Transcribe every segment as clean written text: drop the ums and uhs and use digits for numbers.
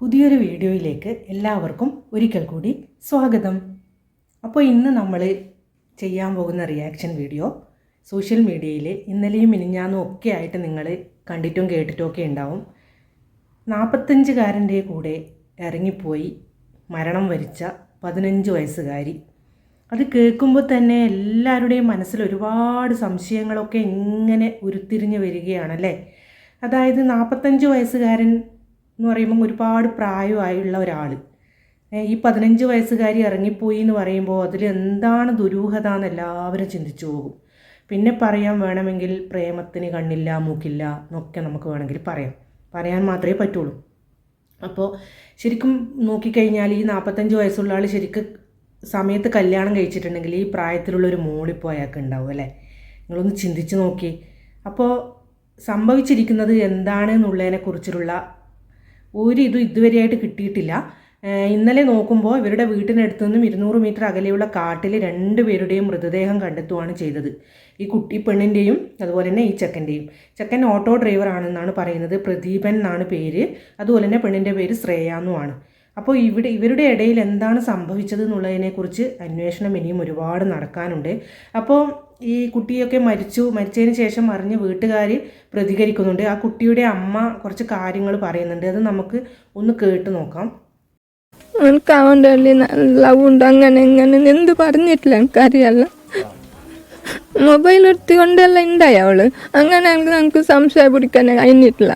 പുതിയൊരു വീഡിയോയിലേക്ക് എല്ലാവർക്കും ഒരിക്കൽ കൂടി സ്വാഗതം. അപ്പോൾ ഇന്ന് നമ്മൾ ചെയ്യാൻ പോകുന്ന റിയാക്ഷൻ വീഡിയോ സോഷ്യൽ മീഡിയയിൽ ഇന്നലെയും മിനിഞ്ഞാന്നും ഒക്കെ ആയിട്ട് നിങ്ങൾ കണ്ടിട്ടും കേട്ടിട്ടും ഒക്കെ ഉണ്ടാവും. 45കാരൻ്റെ കൂടെ ഇറങ്ങിപ്പോയി മരണം വരിച്ച 15 വയസ്സുകാരി. അത് കേൾക്കുമ്പോൾ തന്നെ എല്ലാവരുടെയും മനസ്സിൽ ഒരുപാട് സംശയങ്ങളൊക്കെ ഇങ്ങനെ ഉരുത്തിരിഞ്ഞ് വരികയാണല്ലേ. അതായത് 45 വയസ്സുകാരൻ എന്ന് പറയുമ്പോൾ ഒരുപാട് പ്രായമായുള്ള ഒരാൾ, ഈ 15 വയസ്സുകാരി ഇറങ്ങിപ്പോയി എന്ന് പറയുമ്പോൾ അതിൽ എന്താണ് ദുരൂഹത എന്ന് എല്ലാവരും ചിന്തിച്ചു പോകും. പിന്നെ പറയാൻ വേണമെങ്കിൽ പ്രേമത്തിന് കണ്ണില്ല മൂക്കില്ല എന്നൊക്കെ നമുക്ക് വേണമെങ്കിൽ പറയാൻ മാത്രമേ പറ്റുള്ളൂ. അപ്പോൾ ശരിക്കും നോക്കിക്കഴിഞ്ഞാൽ ഈ 45 വയസ്സുള്ള ആൾ ശരിക്കും സമയത്ത് കല്യാണം കഴിച്ചിട്ടുണ്ടെങ്കിൽ ഈ പ്രായത്തിലുള്ളൊരു മോളിപ്പോൾ അയാൾക്ക് ഉണ്ടാവും അല്ലേ. നിങ്ങളൊന്ന് ചിന്തിച്ച് നോക്കി. അപ്പോൾ സംഭവിച്ചിരിക്കുന്നത് എന്താണെന്നുള്ളതിനെക്കുറിച്ചുള്ള ഇതും ഇതുവരെയായിട്ട് കിട്ടിയിട്ടില്ല. ഇന്നലെ നോക്കുമ്പോൾ ഇവരുടെ വീട്ടിനടുത്തു നിന്നും 200 മീറ്റർ അകലെയുള്ള കാട്ടിൽ 2 പേരുടെയും മൃതദേഹം കണ്ടെത്തുകയാണ് ചെയ്തത്. ഈ പെണ്ണിൻ്റെയും അതുപോലെ തന്നെ ഈ ചെക്കൻ ഓട്ടോ ഡ്രൈവർ ആണെന്നാണ് പറയുന്നത്. പ്രദീപൻ എന്നാണ് പേര്. അതുപോലെ തന്നെ പെണ്ണിൻ്റെ പേര് ശ്രേയ എന്നുമാണ്. അപ്പോൾ ഇവരുടെ ഇടയിൽ എന്താണ് സംഭവിച്ചത് എന്നുള്ളതിനെക്കുറിച്ച് അന്വേഷണം ഇനിയും ഒരുപാട് നടക്കാനുണ്ട്. അപ്പോൾ ഈ കുട്ടിയൊക്കെ മരിച്ചതിന് ശേഷം അറിഞ്ഞ് വീട്ടുകാർ പ്രതികരിക്കുന്നുണ്ട്. ആ കുട്ടിയുടെ അമ്മ കുറച്ച് കാര്യങ്ങൾ പറയുന്നുണ്ട്. അത് നമുക്ക് ഒന്ന് കേട്ട് നോക്കാം. എനിക്ക് അവൻ്റെ ലവ് ഉണ്ട് അങ്ങനെ ഇങ്ങനെ എന്ത് പറഞ്ഞിട്ടില്ല, എനിക്കറിയാല്ല. മൊബൈൽ എടുത്തുകൊണ്ടെല്ലാം ഉണ്ടായി അവള്. അങ്ങനെ നമുക്ക് സംശയം പിടിക്കാൻ കഴിഞ്ഞിട്ടില്ല.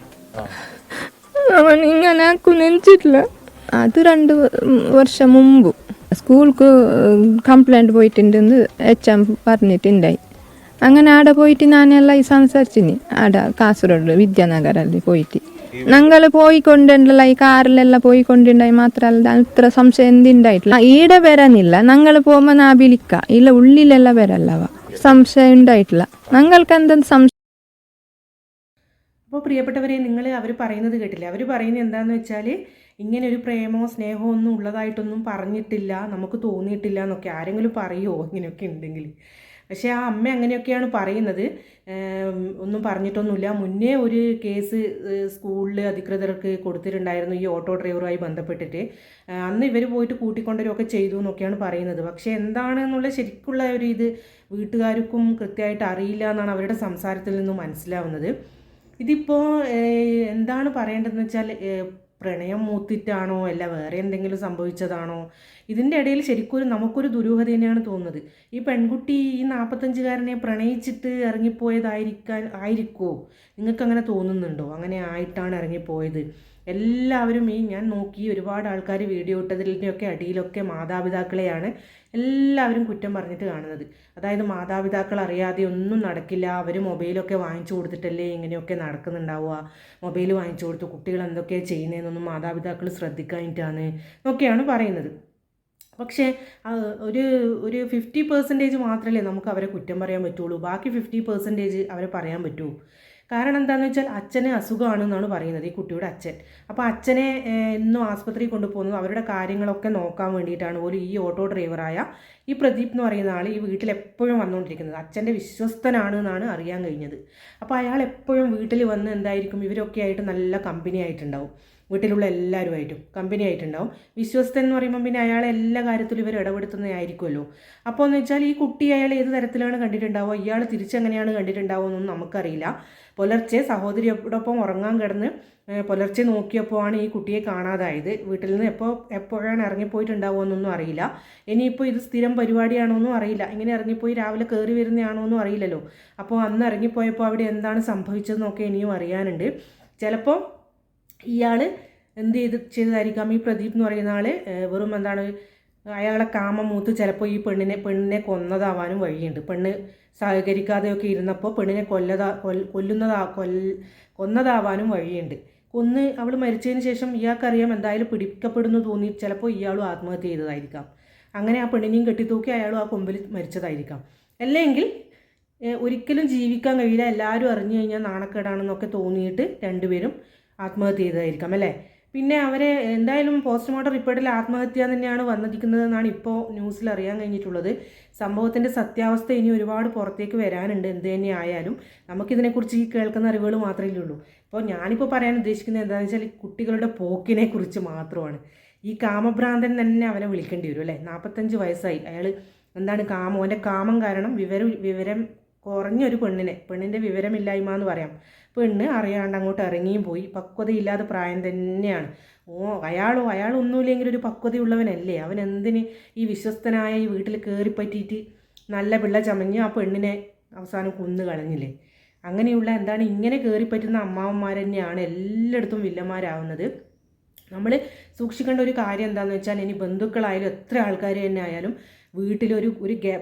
അവൻ ഇങ്ങനെ ആക്കും നെഞ്ചിട്ടില്ല. അത് 2 വർഷം മുമ്പ് സ്കൂൾക്ക് കംപ്ലൈൻറ്റ് പോയിട്ടുണ്ടെന്ന് HM പറഞ്ഞിട്ടുണ്ടായി. അങ്ങനെ ആടെ പോയിട്ട് ഞാനെല്ലാം ഈ സംസാരിച്ചിന്. ആടെ കാസർഗോഡ് വിദ്യാനഗറിൽ പോയിട്ട് ഞങ്ങൾ പോയിക്കൊണ്ടുണ്ടല്ല, ഈ കാറിലെല്ലാം പോയിക്കൊണ്ടുണ്ടായി. മാത്രമല്ല ഇത്ര സംശയം എന്തുണ്ടായിട്ടില്ല. ഈടെ വരാനില്ല. ഞങ്ങൾ പോകുമ്പോൾ ഞാൻ വിളിക്കാം. ഇല്ല ഉള്ളിലെല്ലാം വരല്ലവ സംശയം ഉണ്ടായിട്ടില്ല. ഞങ്ങൾക്ക് എന്തെങ്കിലും സംശയം. അപ്പോൾ പ്രിയപ്പെട്ടവരെ, നിങ്ങൾ അവർ പറയുന്നത് കേട്ടില്ല. അവർ പറയുന്നത് എന്താണെന്ന് വെച്ചാൽ ഇങ്ങനെ ഒരു പ്രേമോ സ്നേഹമോ ഒന്നും ഉള്ളതായിട്ടൊന്നും പറഞ്ഞിട്ടില്ല, നമുക്ക് തോന്നിയിട്ടില്ല എന്നൊക്കെ. ആരെങ്കിലും പറയുമോ ഇങ്ങനെയൊക്കെ ഉണ്ടെങ്കിൽ? പക്ഷേ ആ അമ്മ അങ്ങനെയൊക്കെയാണ് പറയുന്നത്. ഒന്നും പറഞ്ഞിട്ടൊന്നുമില്ല. മുന്നേ ഒരു കേസ് സ്കൂളിൽ അധികൃതർക്ക് കൊടുത്തിട്ടുണ്ടായിരുന്നു ഈ ഓട്ടോ ഡ്രൈവറുമായി ബന്ധപ്പെട്ടിട്ട്. അന്ന് ഇവർ പോയിട്ട് കൂട്ടിക്കൊണ്ടുവരികയൊക്കെ ചെയ്തു എന്നൊക്കെയാണ് പറയുന്നത്. പക്ഷേ എന്താണെന്നുള്ള ശരിക്കുള്ള ഒരു ഇത് വീട്ടുകാർക്കും കൃത്യമായിട്ട് അറിയില്ല എന്നാണ് അവരുടെ സംസാരത്തിൽ നിന്നും മനസ്സിലാവുന്നത്. ഇതിപ്പോൾ എന്താണ് പറയേണ്ടതെന്ന് വെച്ചാൽ പ്രണയം മൂത്തിട്ടാണോ അല്ല വേറെ എന്തെങ്കിലും സംഭവിച്ചതാണോ? ഇതിൻ്റെ ഇടയിൽ ശരിക്കും നമുക്കൊരു ദുരൂഹത തന്നെയാണ് തോന്നുന്നത്. ഈ പെൺകുട്ടി ഈ 45കാരനെ പ്രണയിച്ചിട്ട് ഇറങ്ങിപ്പോയതായിരിക്കുമോ? നിങ്ങൾക്കങ്ങനെ തോന്നുന്നുണ്ടോ? അങ്ങനെ ആയിട്ടാണ് ഇറങ്ങിപ്പോയത്? എല്ലാവരും ഞാൻ നോക്കി ഒരുപാട് ആൾക്കാർ വീഡിയോ ഇട്ടതിൻ്റെയൊക്കെ അടിയിലൊക്കെ മാതാപിതാക്കളെയാണ് എല്ലാവരും കുറ്റം പറഞ്ഞിട്ട് കാണുന്നത്. അതായത് മാതാപിതാക്കൾ അറിയാതെ ഒന്നും നടക്കില്ല, അവർ മൊബൈലൊക്കെ വാങ്ങിച്ചു കൊടുത്തിട്ടല്ലേ ഇങ്ങനെയൊക്കെ നടക്കുന്നുണ്ടാവുക, മൊബൈൽ വാങ്ങിച്ചു കൊടുത്തു കുട്ടികൾ എന്തൊക്കെയാണ് ചെയ്യുന്നതെന്നൊന്നും മാതാപിതാക്കൾ ശ്രദ്ധിക്കാനിട്ടാണ് എന്നൊക്കെയാണ് പറയുന്നത്. പക്ഷേ ഒരു 50% മാത്രമല്ലേ നമുക്ക് അവരെ കുറ്റം പറയാൻ പറ്റുള്ളൂ. ബാക്കി 50% അവരെ പറയാൻ പറ്റുമോ? കാരണം എന്താണെന്ന് വെച്ചാൽ അച്ഛന് അസുഖമാണെന്നാണ് പറയുന്നത്, ഈ കുട്ടിയുടെ അച്ഛൻ. അപ്പോൾ അച്ഛനെ എന്നും ആസ്പത്രിയിൽ കൊണ്ടുപോകുന്നത് അവരുടെ കാര്യങ്ങളൊക്കെ നോക്കാൻ വേണ്ടിയിട്ടാണ് പോലും ഈ ഓട്ടോ ഡ്രൈവറായ ഈ പ്രദീപ് എന്ന് പറയുന്ന ആൾ ഈ വീട്ടിൽ എപ്പോഴും വന്നുകൊണ്ടിരിക്കുന്നത്. അച്ഛൻ്റെ വിശ്വസ്തനാണ് എന്നാണ് അറിയാൻ കഴിഞ്ഞത്. അപ്പോൾ അയാൾ എപ്പോഴും വീട്ടിൽ വന്ന് എന്തായിരിക്കും ഇവരൊക്കെ ആയിട്ട് നല്ല കമ്പനി ആയിട്ടുണ്ടാവും. വീട്ടിലുള്ള എല്ലാവരുമായിട്ടും കമ്പനി ആയിട്ടുണ്ടാവും. വിശ്വസ്തൻ എന്ന് പറയുമ്പോൾ പിന്നെ അയാളെ എല്ലാ കാര്യത്തിലും ഇവർ ഇടപെടുത്തുന്നതായിരിക്കുമല്ലോ. അപ്പോൾ എന്ന് വെച്ചാൽ ഈ കുട്ടി അയാൾ ഏത് തരത്തിലാണ് കണ്ടിട്ടുണ്ടാവുക, ഇയാൾ തിരിച്ചെങ്ങനെയാണ് കണ്ടിട്ടുണ്ടാവുക എന്നൊന്നും നമുക്കറിയില്ല. പുലർച്ചെ സഹോദരിയോടൊപ്പം ഉറങ്ങാൻ കിടന്ന് പുലർച്ചെ നോക്കിയപ്പോഴാണ് ഈ കുട്ടിയെ കാണാതായത്. വീട്ടിൽ നിന്ന് എപ്പോഴാണ് ഇറങ്ങിപ്പോയിട്ടുണ്ടാവുമെന്നൊന്നും അറിയില്ല. ഇനിയിപ്പോൾ ഇത് സ്ഥിരം പരിപാടിയാണോന്നും അറിയില്ല. ഇങ്ങനെ ഇറങ്ങിപ്പോയി രാവിലെ കയറി വരുന്നതാണോ എന്നും അറിയില്ലല്ലോ. അപ്പോൾ അന്ന് ഇറങ്ങിപ്പോയപ്പോൾ അവിടെ എന്താണ് സംഭവിച്ചതെന്നൊക്കെ ഇനിയും അറിയാനുണ്ട്. ചിലപ്പോൾ ഇയാൾ എന്ത് ചെയ്തതായിരിക്കാം, ഈ പ്രദീപ് എന്ന് പറയുന്ന ആൾ വെറും അയാളെ കാമം മൂത്ത് ചിലപ്പോൾ ഈ പെണ്ണിനെ കൊന്നതാവാനും വഴിയുണ്ട്. പെണ്ണ് സഹകരിക്കാതെയൊക്കെ ഇരുന്നപ്പോൾ പെണ്ണിനെ കൊന്നതാവാനും വഴിയുണ്ട്. അവൾ മരിച്ചതിന് ശേഷം ഇയാൾക്കറിയാം എന്തായാലും പിടിക്കപ്പെടുന്നു തോന്നി ചിലപ്പോൾ ഇയാളും ആത്മഹത്യ ചെയ്തതായിരിക്കാം. അങ്ങനെ ആ പെണ്ണിനെയും കെട്ടിത്തൂക്കി അയാളും ആ കൊമ്പിൽ മരിച്ചതായിരിക്കാം. അല്ലെങ്കിൽ ഒരിക്കലും ജീവിക്കാൻ കഴിയില്ല, എല്ലാവരും അറിഞ്ഞു കഴിഞ്ഞാൽ നാണക്കേടാണെന്നൊക്കെ തോന്നിയിട്ട് 2 പേരും ആത്മഹത്യ ചെയ്തതായിരിക്കാം അല്ലേ. പിന്നെ അവരെ എന്തായാലും പോസ്റ്റ്മോർട്ടം റിപ്പോർട്ടിൽ ആത്മഹത്യ തന്നെയാണ് വന്നിരിക്കുന്നതെന്നാണ് ഇപ്പോൾ ന്യൂസിൽ അറിയാൻ കഴിഞ്ഞിട്ടുള്ളത്. സംഭവത്തിൻ്റെ സത്യാവസ്ഥ ഇനി ഒരുപാട് പുറത്തേക്ക് വരാനുണ്ട്. എന്ത് തന്നെ ആയാലും നമുക്കിതിനെക്കുറിച്ച് ഈ കേൾക്കുന്ന അറിവുകൾ മാത്രമേ ഉള്ളൂ. അപ്പോൾ ഞാനിപ്പോൾ പറയാൻ ഉദ്ദേശിക്കുന്നത് എന്താണെന്ന് വെച്ചാൽ കുട്ടികളുടെ പോക്കിനെ കുറിച്ച് മാത്രമാണ്. ഈ കാമഭ്രാന്തൻ തന്നെ അവനെ വിളിക്കേണ്ടി വരും അല്ലേ. 45 വയസ്സായി, അയാൾ എന്താണ് ഓൻ്റെ കാമം കാരണം വിവരം കുറഞ്ഞൊരു പെണ്ണിൻ്റെ വിവരമില്ലായ്മ എന്ന് പറയാം. പെണ്ണ് അറിയാണ്ട് അങ്ങോട്ട് ഇറങ്ങിയും പോയി. പക്വതയില്ലാത്ത പ്രായം തന്നെയാണ്. അയാളൊന്നുമില്ലെങ്കിൽ ഒരു പക്വതയുള്ളവനല്ലേ. അവൻ എന്തിന് ഈ വിശ്വസ്തനായ ഈ വീട്ടിൽ കയറിപ്പറ്റിയിട്ട് നല്ല പിള്ള ചമഞ്ഞ് ആ പെണ്ണിനെ അവസാനം കൊന്നു കളഞ്ഞില്ലേ. അങ്ങനെയുള്ള എന്താണ് ഇങ്ങനെ കയറിപ്പറ്റുന്ന അമ്മാവന്മാർ തന്നെയാണ് എല്ലായിടത്തും വില്ലന്മാരാവുന്നത്. നമ്മൾ സൂക്ഷിക്കേണ്ട ഒരു കാര്യം എന്താണെന്ന് വെച്ചാൽ, ഇനി ബന്ധുക്കളായാലും എത്ര ആൾക്കാർ തന്നെ ആയാലും വീട്ടിലൊരു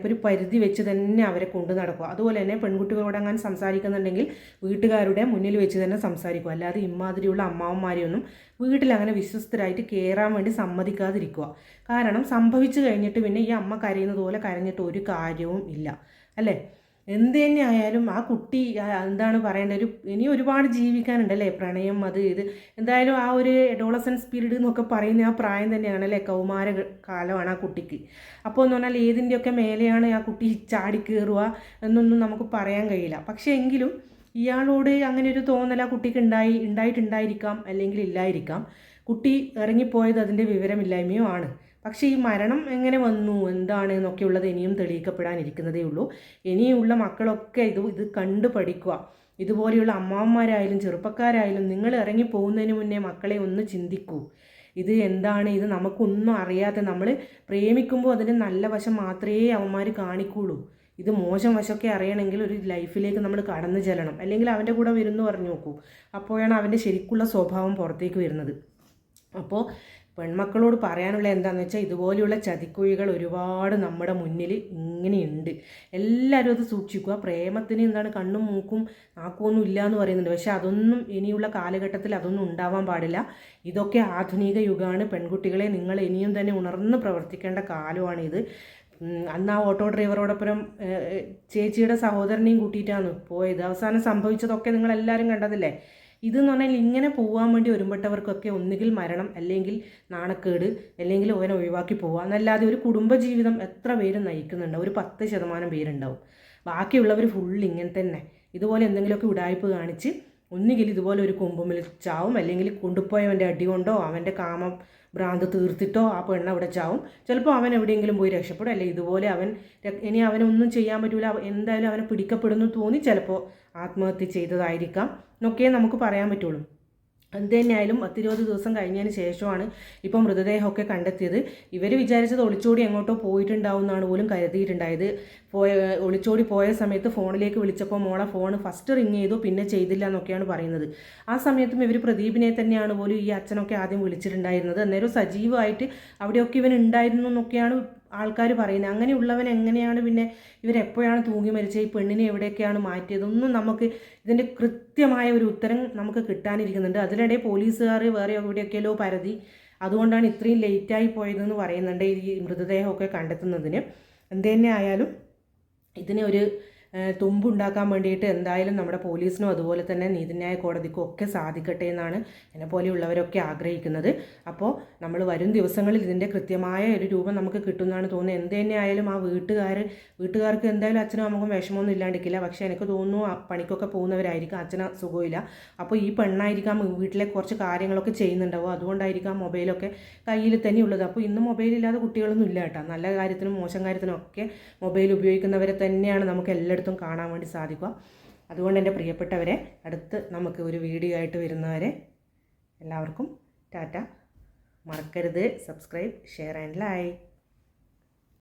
ഒരു പരിധി വെച്ച് തന്നെ അവരെ കൊണ്ടു നടക്കുക. അതുപോലെ തന്നെ പെൺകുട്ടികളോട് അങ്ങനെ സംസാരിക്കുന്നുണ്ടെങ്കിൽ വീട്ടുകാരുടെ മുന്നിൽ വെച്ച് തന്നെ സംസാരിക്കുക. അല്ലാതെ ഇമാതിരിയുള്ള അമ്മാവന്മാരെയൊന്നും വീട്ടിലങ്ങനെ വിശ്വസ്തരായിട്ട് കയറാൻ വേണ്ടി സമ്മതിക്കാതിരിക്കുക. കാരണം സംഭവിച്ചു കഴിഞ്ഞിട്ട് പിന്നെ ഈ അമ്മ കരയുന്നത് പോലെ കരഞ്ഞിട്ട് ഒരു കാര്യവും ഇല്ല അല്ലേ. എന്ത് തന്നെ ആയാലും ആ കുട്ടി എന്താണ് പറയേണ്ടത്, ഇനി ഒരുപാട് ജീവിക്കാനുണ്ടല്ലേ. പ്രണയം അത് ഇത് എന്തായാലും ആ ഒരു അഡോളസൻസ് പീരീഡ് എന്നൊക്കെ പറയുന്ന ആ പ്രായം തന്നെയാണല്ലേ, കൗമാര കാലമാണ് ആ കുട്ടിക്ക്. അപ്പോൾ എന്ന് പറഞ്ഞാൽ ഏതിൻ്റെയൊക്കെ മേലെയാണ് ആ കുട്ടി ചാടി കയറുക എന്നൊന്നും നമുക്ക് പറയാൻ കഴിയില്ല. പക്ഷേ എങ്കിലും ഇയാളോട് അങ്ങനെ ഒരു തോന്നൽ ആ കുട്ടിക്ക് ഉണ്ടായിട്ടുണ്ടായിരിക്കാം, അല്ലെങ്കിൽ ഇല്ലായിരിക്കാം. കുട്ടി ഇറങ്ങിപ്പോയത് അതിൻ്റെ വിവരമില്ലായ്മയോ ആണ്. പക്ഷേ ഈ മരണം എങ്ങനെ വന്നു എന്താണ് എന്നൊക്കെയുള്ളത് ഇനിയും തെളിയിക്കപ്പെടാനിരിക്കുന്നതേ ഉള്ളൂ. ഇനിയുള്ള മക്കളൊക്കെ ഇത് കണ്ടു പഠിക്കുക. ഇതുപോലെയുള്ള അമ്മാവന്മാരായാലും ചെറുപ്പക്കാരായാലും നിങ്ങൾ ഇറങ്ങി പോകുന്നതിന് മുന്നേ മക്കളെ ഒന്ന് ചിന്തിക്കൂ. ഇത് എന്താണ്, ഇത് നമുക്കൊന്നും അറിയാതെ നമ്മൾ പ്രേമിക്കുമ്പോൾ അതിൻ്റെ നല്ല വശം മാത്രമേ അവന്മാർ കാണിക്കുള്ളൂ. ഇത് മോശം വശമൊക്കെ അറിയണമെങ്കിൽ ഒരു ലൈഫിലേക്ക് നമ്മൾ കടന്നു ചെല്ലണം. അല്ലെങ്കിൽ അവൻ്റെ കൂടെ വരുന്നു പറഞ്ഞു നോക്കൂ. അപ്പോഴാണ് അവൻ്റെ ശരിക്കുള്ള സ്വഭാവം പുറത്തേക്ക് വരുന്നത്. അപ്പോൾ പെൺമക്കളോട് പറയാനുള്ള എന്താണെന്ന് വെച്ചാൽ, ഇതുപോലെയുള്ള ചതിക്കുഴികൾ ഒരുപാട് നമ്മുടെ മുന്നിൽ ഇങ്ങനെയുണ്ട്. എല്ലാവരും അത് സൂക്ഷിക്കുക. പ്രേമത്തിന് എന്താണ് കണ്ണും മൂക്കും നാക്കുമൊന്നും ഇല്ല എന്ന് പറയുന്നുണ്ട്. പക്ഷേ അതൊന്നും ഇനിയുള്ള കാലഘട്ടത്തിൽ അതൊന്നും ഉണ്ടാവാൻ പാടില്ല. ഇതൊക്കെ ആധുനിക യുഗമാണ്. പെൺകുട്ടികളെ നിങ്ങൾ ഇനിയും തന്നെ ഉണർന്ന് പ്രവർത്തിക്കേണ്ട കാലമാണിത്. അന്ന് ആ ഓട്ടോ ഡ്രൈവറോടൊപ്പം ചേച്ചിയുടെ സഹോദരനെയും കൂട്ടിയിട്ടാണ് പോയത്. അവസാനം സംഭവിച്ചതൊക്കെ നിങ്ങളെല്ലാവരും കണ്ടതല്ലേ. ഇതെന്ന് പറഞ്ഞാൽ ഇങ്ങനെ പോകാൻ വേണ്ടി ഒരുമ്പെട്ടവർക്കൊക്കെ ഒന്നുകിൽ മരണം, അല്ലെങ്കിൽ നാണക്കേട്, അല്ലെങ്കിൽ ഓനെ ഒഴിവാക്കി പോവുക എന്നല്ലാതെ ഒരു കുടുംബജീവിതം എത്ര പേര് നയിക്കുന്നുണ്ട്? ഒരു 10% പേരുണ്ടാവും. ബാക്കിയുള്ളവർ ഫുൾ ഇങ്ങനെ തന്നെ ഇതുപോലെ എന്തെങ്കിലുമൊക്കെ ഉടായ്പ് കാണിച്ച് ഒന്നുകിൽ ഇതുപോലെ ഒരു കൊമ്പുമ്പിൽ ചാവും, അല്ലെങ്കിൽ കൊണ്ടുപോയവൻ്റെ അടി കൊണ്ടോ അവൻ്റെ ഭ്രാന്ത് തീർത്തിട്ടോ ആ പെണ്ണ് അവിടെ ചാവും. ചിലപ്പോൾ അവൻ എവിടെയെങ്കിലും പോയി രക്ഷപ്പെടും, അല്ലെങ്കിൽ ഇതുപോലെ ഇനി അവനൊന്നും ചെയ്യാൻ പറ്റില്ല, എന്തായാലും അവനെ പിടിക്കപ്പെടുന്നു തോന്നി ചിലപ്പോൾ ആത്മഹത്യ ചെയ്തതായിരിക്കാം എന്നൊക്കെ നമുക്ക് പറയാൻ പറ്റുള്ളൂ. എന്ത് തന്നെയായാലും 10-20 ദിവസം കഴിഞ്ഞതിന് ശേഷമാണ് ഇപ്പോൾ മൃതദേഹമൊക്കെ കണ്ടെത്തിയത്. ഇവർ വിചാരിച്ചത് ഒളിച്ചോടി എങ്ങോട്ടോ പോയിട്ടുണ്ടാവും എന്നാണ് പോലും കരുതിയിട്ടുണ്ടായത്. ഒളിച്ചോടി പോയ സമയത്ത് ഫോണിലേക്ക് വിളിച്ചപ്പോൾ മോളെ ഫോൺ ഫസ്റ്റ് റിങ് ചെയ്തു, പിന്നെ ചെയ്തില്ല എന്നൊക്കെയാണ് പറയുന്നത്. ആ സമയത്തും ഇവർ പ്രദീപിനെ തന്നെയാണ് പോലും ഈ അച്ഛനൊക്കെ ആദ്യം വിളിച്ചിട്ടുണ്ടായിരുന്നത്. അന്നേരം സജീവമായിട്ട് അവിടെയൊക്കെ ഇവൻ ഉണ്ടായിരുന്നു എന്നൊക്കെയാണ് ആൾക്കാർ പറയുന്നത്. അങ്ങനെയുള്ളവൻ എങ്ങനെയാണ് പിന്നെ ഇവരെപ്പോഴാണ് തൂങ്ങി മരിച്ചത്, ഈ പെണ്ണിനെ എവിടെയൊക്കെയാണ് മാറ്റിയതൊന്നും നമുക്ക് ഇതിൻ്റെ കൃത്യമായ ഒരു ഉത്തരം നമുക്ക് കിട്ടാനിരിക്കുന്നുണ്ട്. അതിനിടെ പോലീസുകാർ വേറെ എവിടെയൊക്കെയല്ലോ പരതി, അതുകൊണ്ടാണ് ഇത്രയും ലേറ്റായി പോയതെന്ന് പറയുന്നുണ്ട് ഈ മൃതദേഹമൊക്കെ കണ്ടെത്തുന്നതിന്. എന്ത് തന്നെ ആയാലും ഇതിന് ഒരു തുമ്പുണ്ടാക്കാൻ വേണ്ടിയിട്ട് എന്തായാലും നമ്മുടെ പോലീസിനും അതുപോലെ തന്നെ നീതിന്യായ കോടതിക്കും ഒക്കെ സാധിക്കട്ടെ എന്നാണ് എന്നെ പോലെയുള്ളവരൊക്കെ ആഗ്രഹിക്കുന്നത്. അപ്പോൾ നമ്മൾ വരും ദിവസങ്ങളിൽ ഇതിൻ്റെ കൃത്യമായ ഒരു രൂപം നമുക്ക് കിട്ടുമെന്നാണ് തോന്നുന്നത്. എന്ത് തന്നെ ആയാലും ആ വീട്ടുകാർക്ക് എന്തായാലും അച്ഛനും അമ്മക്കും വിഷമമൊന്നും ഇല്ലാണ്ടിരിക്കില്ല. പക്ഷേ എനിക്ക് തോന്നുന്നു പണിക്കൊക്കെ പോകുന്നവരായിരിക്കും, അച്ഛന് സുഖമില്ല. അപ്പോൾ ഈ പെണ്ണായിരിക്കാം വീട്ടിലെ കുറച്ച് കാര്യങ്ങളൊക്കെ ചെയ്യുന്നുണ്ടാവും, അതുകൊണ്ടായിരിക്കാം മൊബൈലൊക്കെ കയ്യിൽ തന്നെ ഉള്ളത്. അപ്പോൾ ഇന്ന് മൊബൈലില്ലാതെ കുട്ടികളൊന്നും ഇല്ല കേട്ടോ. നല്ല കാര്യത്തിനും മോശം കാര്യത്തിനും ഒക്കെ മൊബൈൽ ഉപയോഗിക്കുന്നവരെ തന്നെയാണ് നമുക്ക് എല്ലായിടത്തും കാണാൻ വേണ്ടി സാധിക്കുക. അതുകൊണ്ട് എൻ്റെ പ്രിയപ്പെട്ടവരെ, അടുത്ത് നമുക്ക് ഒരു വീഡിയോ ആയിട്ട് വരുന്നവരെ എല്ലാവർക്കും ടാറ്റ. മറക്കരുത് സബ്സ്ക്രൈബ്, ഷെയർ ആൻഡ് ലൈക്ക്.